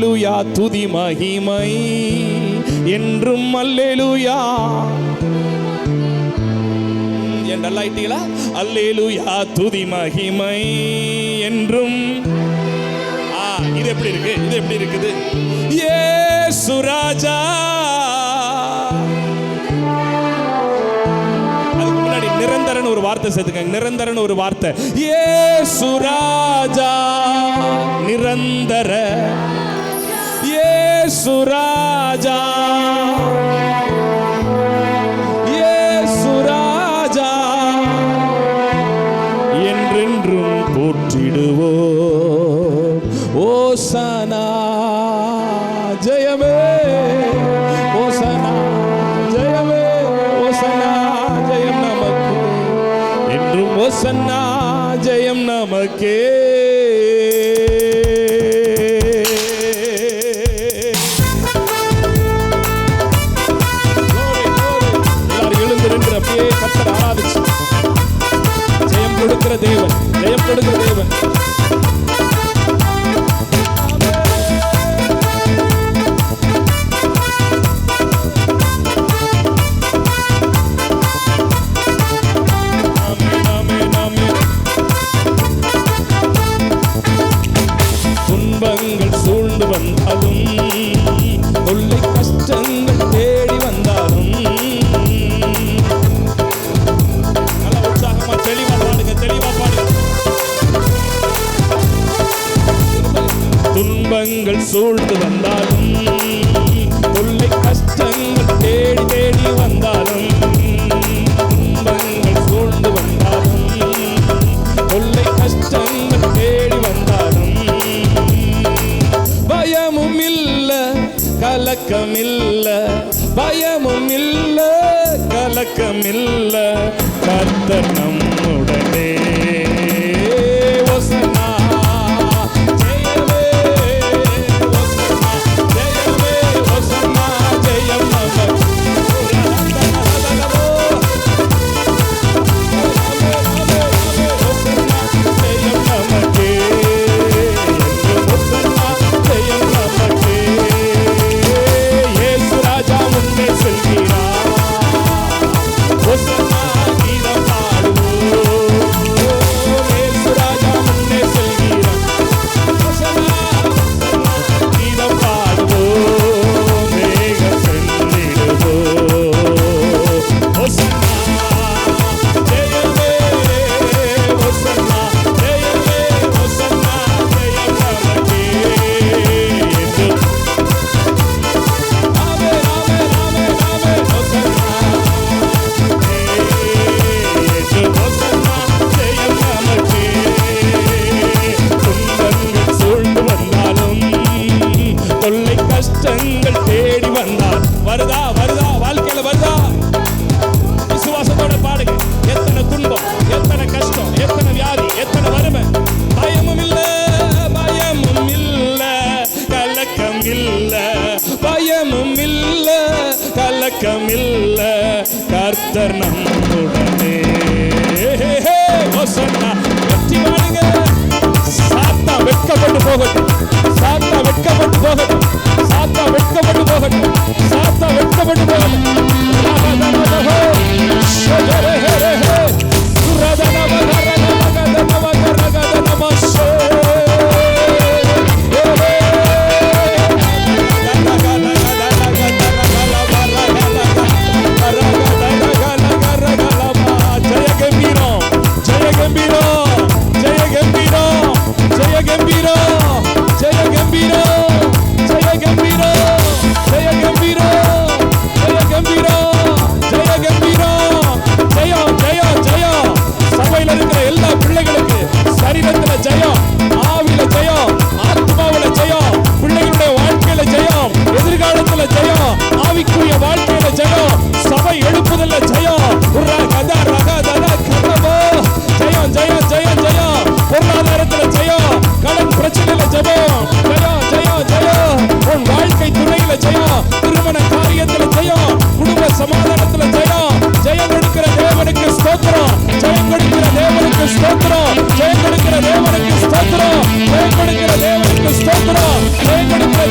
அல்லேலூயா துதி மகிமை என்றும் அல்லேலூயா. நல்லா ஆயிட்டீங்களா? அல்லேலூயா துதி மகிமை என்றும். இது எப்படி இருக்கு? இது எப்படி இருக்குது? இயேசு ராஜா. அதுக்கு முன்னாடி நிரந்தரன் ஒரு வார்த்தை சேர்த்துக்கங்க. நிரந்தரன் ஒரு வார்த்தை. இயேசு ராஜா நிரந்தர. இயேசு ராஜா, இயேசு ராஜா என்றென்றும் போற்றிடுவோம். ஓசனா ஜெயமே, ஓசனா ஜெயமே, ஓசனா ஜெயம் நமக்கு என்றும். ஓசனா ஜெயம் நமக்கே. கர்த்தரை ஆராதிச்சு ஜெயம் கொடுக்கிற தேவன், ஜெயம் கொடுக்கிற தேவன். துன்பங்கள் சூழ்ந்து வந்தாலும், தொல்லை கஷ்டங்கள் தேடி வந்தாலும், துன்பங்கள் சூழ்ந்து வந்தாலும், தொல்லை கஷ்டங்கள் தேடி தேடி வந்தாலும், துன்பங்கள் சூழ்ந்து வந்தாலும், தொல்லை கஷ்டங்கள் தேடி வந்தாலும், பயமும் இல்ல கலக்கம் இல்ல, பயமும் இல்ல கலக்கம் இல்ல, கர்த்தர் நம்முடனே. ஓசனா கஷ்டங்கள் தேடி வந்தால் வருதா, வருதா, வாழ்க்கையில வருதா? விசுவாசத்தோட பாடுங்க. எத்தனை துன்பம், எத்தனை கஷ்டம், எத்தனை வியாதி, எத்தனை வறுமை, பயமும் இல்ல, பயமும் இல்ல கலக்கம் இல்ல, பயமும் இல்ல கலக்கம் இல்ல, கர்த்தர் நம்முடனே. ஓசன்னா வெற்றி பாடுங்க. சாத்தா வெட்கப்பட்டு போகட்டும், சாத்தா வெட்கப்பட்டு போகட்டும், சாத்தா வெட்கப்பட்டு போகட்டும், சாத்தா வெட்கப்பட்டு போகட்டும். ஜெய கம்பீரம், ஜெய கம்பீரம், ஜெய கம்பீரம், ஜெய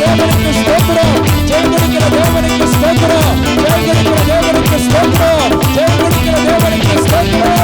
தேவனுக்கு ஸ்தோத்திரம். ஜெயம் கொடுக்கிற தேவனுக்கு ஸ்தோத்திரம். ஜெயம் கொடுக்கிற தேவனுக்கு ஸ்தோத்திரம். ஜெயம் கொடுக்கிற தேவனுக்கு ஸ்தோத்திரம்.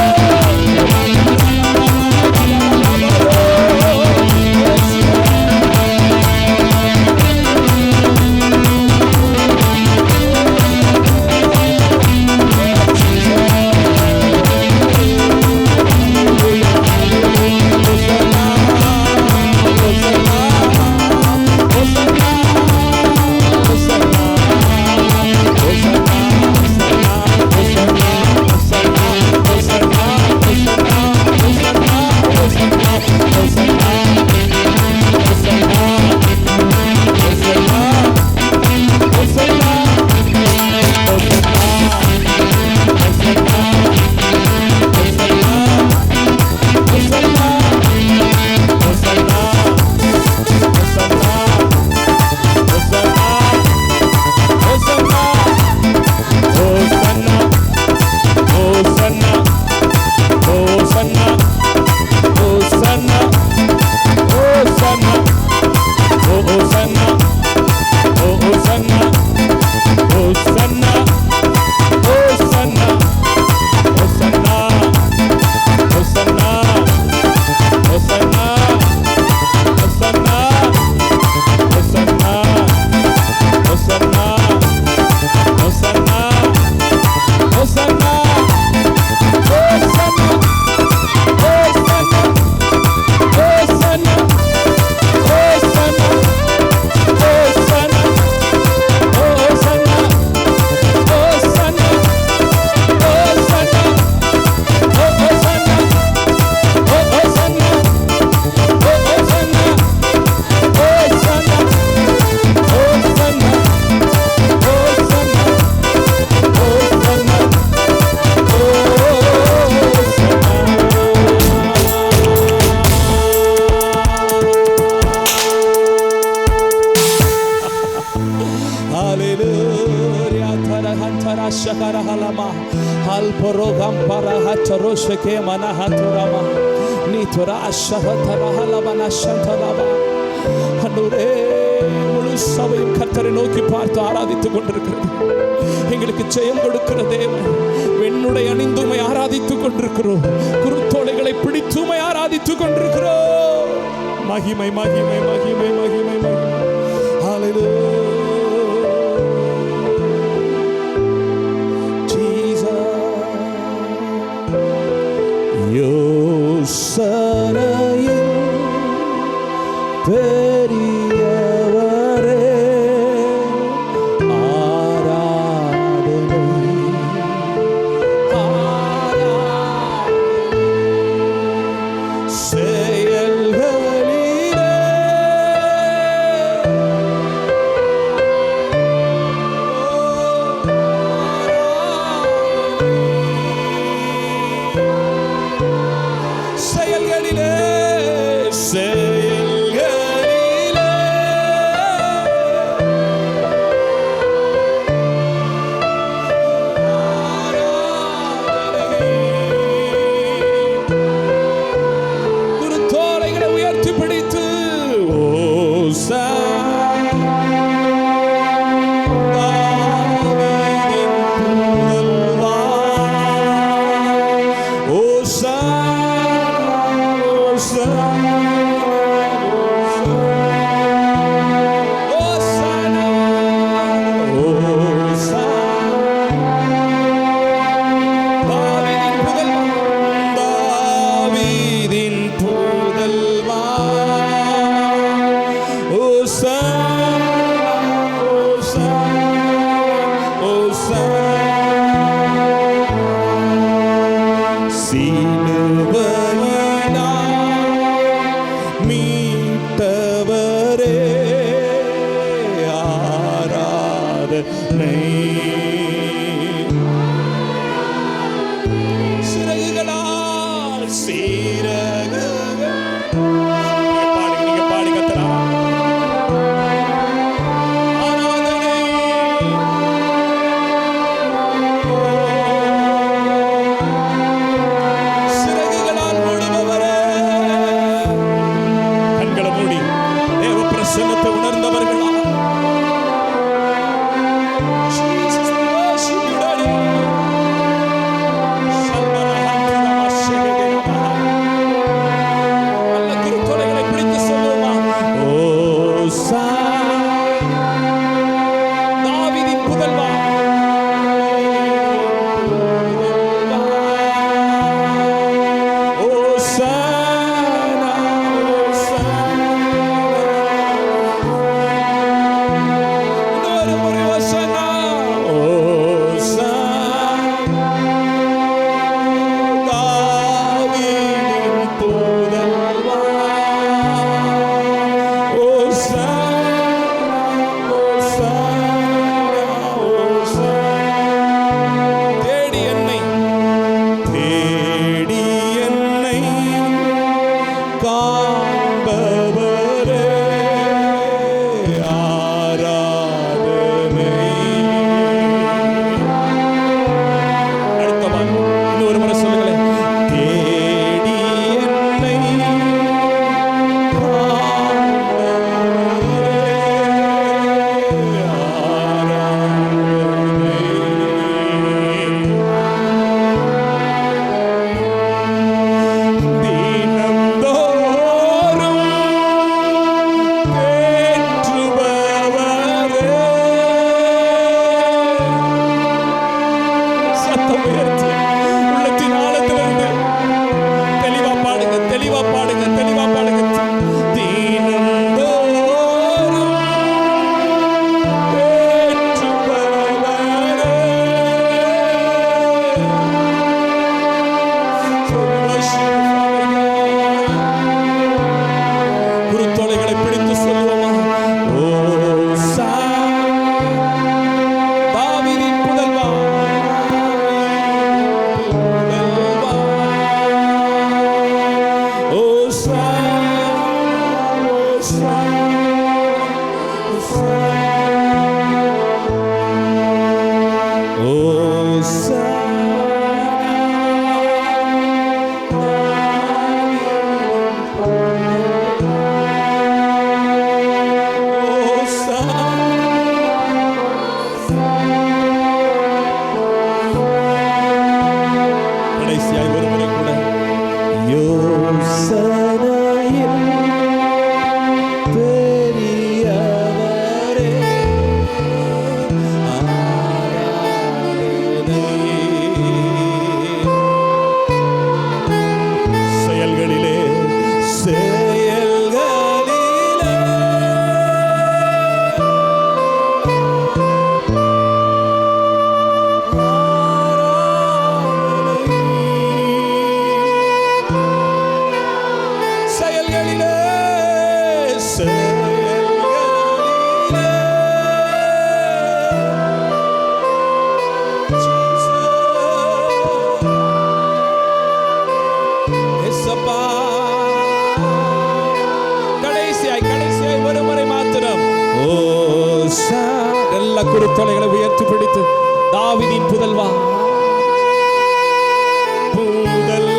சபையும் கர்த்தரை நோக்கி பார்த்து ஆராதித்துக் கொண்டிருக்கிறது. எங்களுக்கு ஜெயம் கொடுக்கிற தேவன் வெண்ணுடை அணிந்துமை ஆராதித்துக் கொண்டிருக்கிறோம். குருத்தோலைகளை பிடித்துமை ஆராதித்துக் கொண்டிருக்கிறோம். மகிமை மகிமை மகிமை மகிமை மகிமை. ஹல்லேலூயா. யோசனையில் பெரியவரே ஆராதனை செயல்களிலே செயல்களிலே குருத்தோலைகளை உயர்த்தி பிடித்து மீட்டவரே ஆராதனை. சிறகுகளால் சிறகுகள் நீங்க பாடி கத்தலாம். ஆராதனை சிறகுகளால் மூடுபவரே. கண்களை மூடி தேவ பிரசன்னத்தை உணர்ந்தவர்களா தாவீதின் புதல்வா, ஓசானா, ஓசானா. இன்னொரு முறை ஓசானா, ஓசானா. தாவீதின் புதல்வா, ஓசானா, ஓசானா, ஓசானா. தேடி என்னை காண்பவரே, ஆராதனை. அடுத்த வாரம் இன்னொரு முறை சொல்லுங்களேன். தேடி என்னை காண்பவரே, ஆராதனை. தினந்தோறும் தேற்றுபவரே. சத்தம் உயர்த்தி உள்ளத்தின் ஆழத்திலிருந்து தெளிவா பாடுங்க, தெளிவா பாடுங்க, தெளிவா பாடுங்க. தினந்தோறும் தேற்றுபவரே. குருத்தோலைகளை பிடித்து சொல்லுவோமா? தாவீதின் புதல்வா, புதல்வா. ஓசானா, ஓசானா, கடைசியாய் ஒரு முறை கூட யோசனையில் பெரியவரே, ஆராதனை. செயல்களிலே, செயல்களிலே செயல்களிலே, செயல்களிலே. இயேசப்பா. கடைசியாய் ஒரு முறை மாத்திரம் எல்லா குருத்தோலைகளை உயர்த்தி பிடித்து தாவீதின் புதல்வா, புதல்வா.